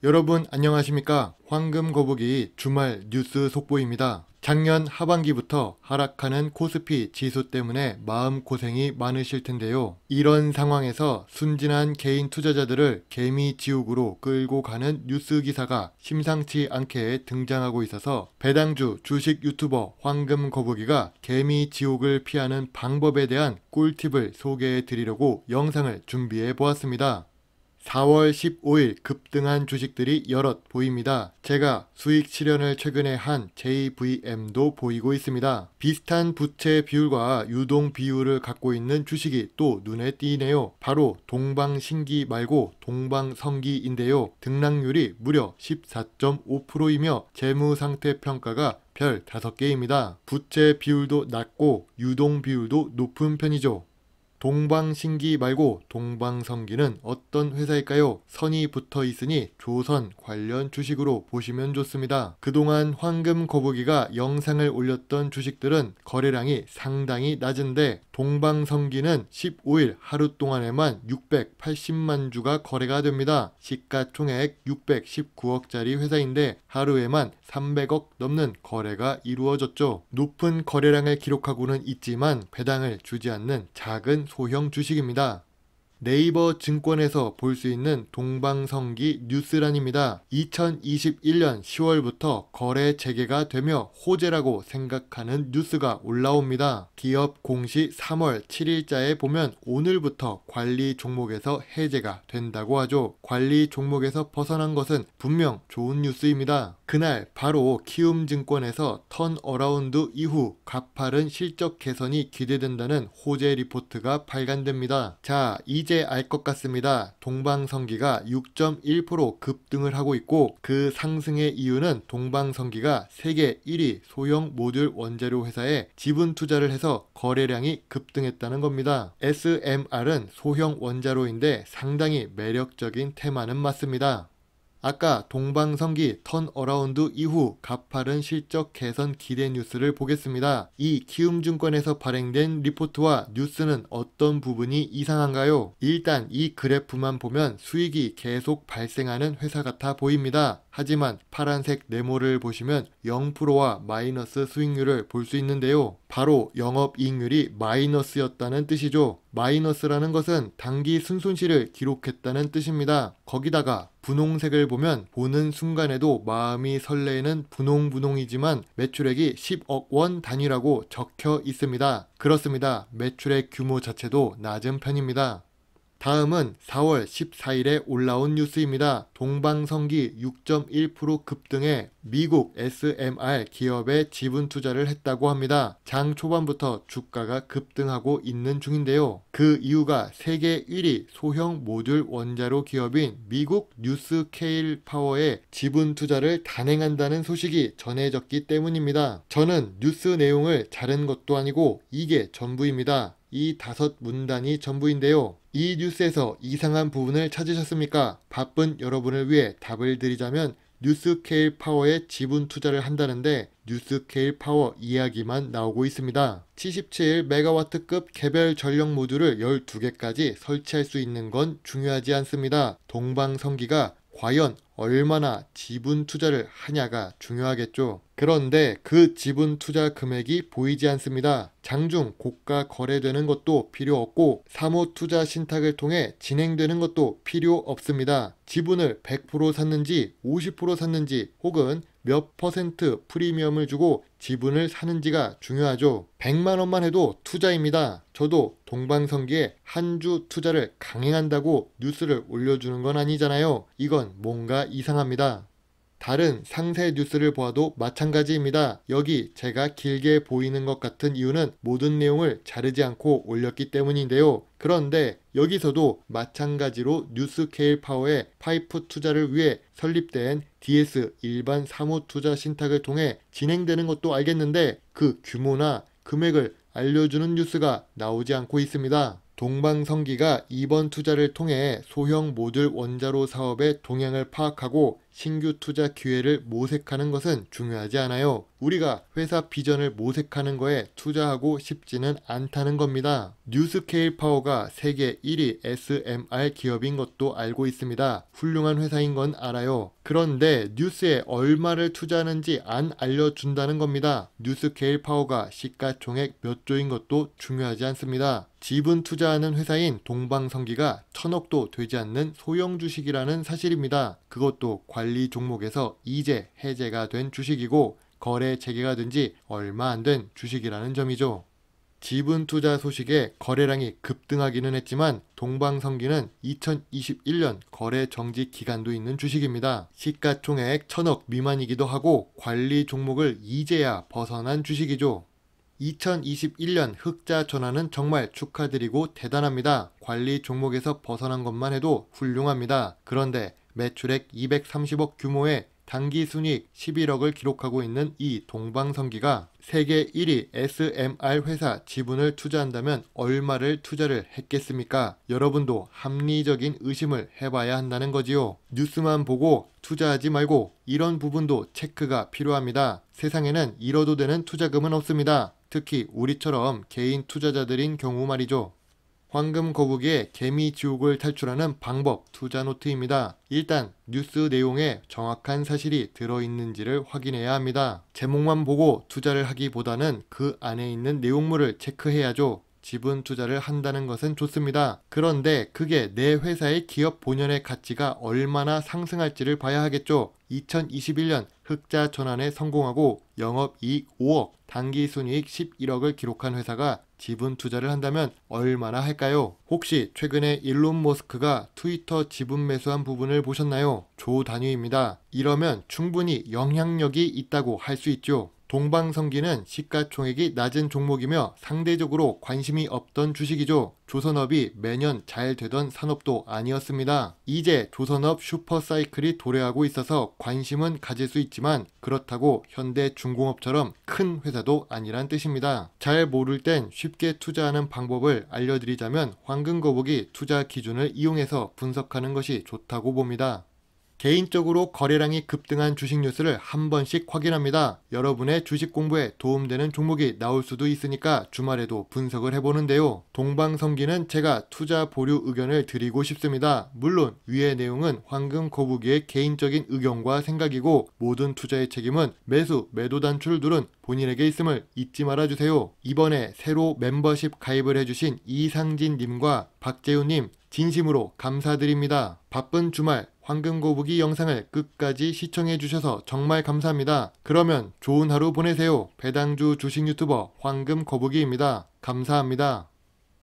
여러분 안녕하십니까? 황금거북이 주말 뉴스 속보입니다. 작년 하반기부터 하락하는 코스피 지수 때문에 마음고생이 많으실 텐데요. 이런 상황에서 순진한 개인 투자자들을 개미 지옥으로 끌고 가는 뉴스 기사가 심상치 않게 등장하고 있어서 배당주 주식 유튜버 황금거북이가 개미 지옥을 피하는 방법에 대한 꿀팁을 소개해 드리려고 영상을 준비해 보았습니다. 4월 15일 급등한 주식들이 여럿 보입니다. 제가 수익 실현을 최근에 한 JVM도 보이고 있습니다. 비슷한 부채 비율과 유동 비율을 갖고 있는 주식이 또 눈에 띄네요. 바로 동방신기 말고 동방성기인데요. 등락률이 무려 14.5%이며 재무상태 평가가 별 5개입니다. 부채 비율도 낮고 유동 비율도 높은 편이죠. 동방신기 말고 동방성기는 어떤 회사일까요? 선이 붙어 있으니 조선 관련 주식으로 보시면 좋습니다. 그동안 황금거북이가 영상을 올렸던 주식들은 거래량이 상당히 낮은데 동방성기는 15일 하루 동안에만 680만 주가 거래가 됩니다. 시가총액 619억짜리 회사인데 하루에만 300억 넘는 거래가 이루어졌죠. 높은 거래량을 기록하고는 있지만 배당을 주지 않는 작은 소형 주식입니다. 네이버 증권에서 볼 수 있는 동방성기 뉴스란입니다. 2021년 10월부터 거래 재개가 되며 호재라고 생각하는 뉴스가 올라옵니다. 기업 공시 3월 7일자에 보면 오늘부터 관리 종목에서 해제가 된다고 하죠. 관리 종목에서 벗어난 것은 분명 좋은 뉴스입니다. 그날 바로 키움증권에서 턴어라운드 이후 가파른 실적 개선이 기대된다는 호재 리포트가 발간됩니다. 자, 이제 알 것 같습니다. 동방성기가 6.1% 급등을 하고 있고 그 상승의 이유는 동방성기가 세계 1위 소형 모듈 원재료 회사에 지분 투자를 해서 거래량이 급등했다는 겁니다. SMR은 소형 원자로인데 상당히 매력적인 테마는 맞습니다. 아까 동방성기 턴어라운드 이후 가파른 실적 개선 기대 뉴스를 보겠습니다. 이 키움증권에서 발행된 리포트와 뉴스는 어떤 부분이 이상한가요? 일단 이 그래프만 보면 수익이 계속 발생하는 회사 같아 보입니다. 하지만 파란색 네모를 보시면 0%와 마이너스 수익률을 볼 수 있는데요. 바로 영업이익률이 마이너스였다는 뜻이죠. 마이너스라는 것은 단기 순손실을 기록했다는 뜻입니다. 거기다가 분홍색을 보면 보는 순간에도 마음이 설레는 분홍분홍이지만 매출액이 10억 원 단위라고 적혀 있습니다. 그렇습니다. 매출액 규모 자체도 낮은 편입니다. 다음은 4월 14일에 올라온 뉴스입니다. 동방성기 6.1% 급등에 미국 SMR 기업에 지분 투자를 했다고 합니다. 장 초반부터 주가가 급등하고 있는 중인데요. 그 이유가 세계 1위 소형 모듈 원자로 기업인 미국 뉴스케일 파워에 지분 투자를 단행한다는 소식이 전해졌기 때문입니다. 저는 뉴스 내용을 자른 것도 아니고 이게 전부입니다. 이 5문단이 전부인데요. 이 뉴스에서 이상한 부분을 찾으셨습니까? 바쁜 여러분을 위해 답을 드리자면 뉴스케일 파워에 지분 투자를 한다는데 뉴스케일 파워 이야기만 나오고 있습니다. 77메가와트급 개별 전력 모듈을 12개까지 설치할 수 있는 건 중요하지 않습니다. 동방성기가 과연 얼마나 지분 투자를 하냐가 중요하겠죠. 그런데 그 지분 투자 금액이 보이지 않습니다. 장중 고가 거래되는 것도 필요 없고 사모 투자 신탁을 통해 진행되는 것도 필요 없습니다. 지분을 100% 샀는지 50% 샀는지 혹은 몇 퍼센트 프리미엄을 주고 지분을 사는지가 중요하죠. 100만 원만 해도 투자입니다. 저도 동방성기에 한 주 투자를 강행한다고 뉴스를 올려주는 건 아니잖아요. 이건 뭔가 이상합니다. 다른 상세 뉴스를 보아도 마찬가지입니다. 여기 제가 길게 보이는 것 같은 이유는 모든 내용을 자르지 않고 올렸기 때문인데요. 그런데 여기서도 마찬가지로 뉴스케일 파워의 파이프 투자를 위해 설립된 DS 일반 사무 투자 신탁을 통해 진행되는 것도 알겠는데 그 규모나 금액을 알려주는 뉴스가 나오지 않고 있습니다. 동방성기가 이번 투자를 통해 소형 모듈 원자로 사업의 동향을 파악하고 신규 투자 기회를 모색하는 것은 중요하지 않아요. 우리가 회사 비전을 모색하는 거에 투자하고 싶지는 않다는 겁니다. 뉴스케일 파워가 세계 1위 SMR 기업인 것도 알고 있습니다. 훌륭한 회사인 건 알아요. 그런데 뉴스에 얼마를 투자하는지 안 알려준다는 겁니다. 뉴스케일 파워가 시가총액 몇 조인 것도 중요하지 않습니다. 지분 투자하는 회사인 동방성기가 1000억도 되지 않는 소형 주식이라는 사실입니다. 그것도 관리 종목에서 이제 해제가 된 주식이고 거래 재개가 된 지 얼마 안 된 주식이라는 점이죠. 지분 투자 소식에 거래량이 급등하기는 했지만 동방성기는 2021년 거래 정지 기간도 있는 주식입니다. 시가총액 1000억 미만이기도 하고 관리 종목을 이제야 벗어난 주식이죠. 2021년 흑자 전환은 정말 축하드리고 대단합니다. 관리 종목에서 벗어난 것만 해도 훌륭합니다. 그런데 매출액 230억 규모의 단기 순이익 11억을 기록하고 있는 이 동방성기가 세계 1위 SMR 회사 지분을 투자한다면 얼마를 투자를 했겠습니까? 여러분도 합리적인 의심을 해봐야 한다는 거지요. 뉴스만 보고 투자하지 말고 이런 부분도 체크가 필요합니다. 세상에는 잃어도 되는 투자금은 없습니다. 특히 우리처럼 개인 투자자들인 경우 말이죠. 황금 거북이의 개미 지옥을 탈출하는 방법 투자 노트입니다. 일단 뉴스 내용에 정확한 사실이 들어있는지를 확인해야 합니다. 제목만 보고 투자를 하기보다는 그 안에 있는 내용물을 체크해야죠. 지분 투자를 한다는 것은 좋습니다. 그런데 그게 내 회사의 기업 본연의 가치가 얼마나 상승할지를 봐야 하겠죠. 2021년 흑자 전환에 성공하고 영업이익 5억, 단기순이익 11억을 기록한 회사가 지분 투자를 한다면 얼마나 할까요? 혹시 최근에 일론 머스크가 트위터 지분 매수한 부분을 보셨나요? 조 단위입니다. 이러면 충분히 영향력이 있다고 할 수 있죠. 동방성기는 시가총액이 낮은 종목이며 상대적으로 관심이 없던 주식이죠. 조선업이 매년 잘 되던 산업도 아니었습니다. 이제 조선업 슈퍼사이클이 도래하고 있어서 관심은 가질 수 있지만 그렇다고 현대중공업처럼 큰 회사도 아니란 뜻입니다. 잘 모를 땐 쉽게 투자하는 방법을 알려드리자면 황금거북이 투자 기준을 이용해서 분석하는 것이 좋다고 봅니다. 개인적으로 거래량이 급등한 주식 뉴스를 한 번씩 확인합니다. 여러분의 주식 공부에 도움되는 종목이 나올 수도 있으니까 주말에도 분석을 해보는데요. 동방성기는 제가 투자 보류 의견을 드리고 싶습니다. 물론 위의 내용은 황금거북이의 개인적인 의견과 생각이고 모든 투자의 책임은 매수, 매도 단추를 누른 본인에게 있음을 잊지 말아주세요. 이번에 새로 멤버십 가입을 해주신 이상진님과 박재훈님 진심으로 감사드립니다. 바쁜 주말 황금거북이 영상을 끝까지 시청해주셔서 정말 감사합니다. 그러면 좋은 하루 보내세요. 배당주 주식 유튜버 황금거북이입니다. 감사합니다.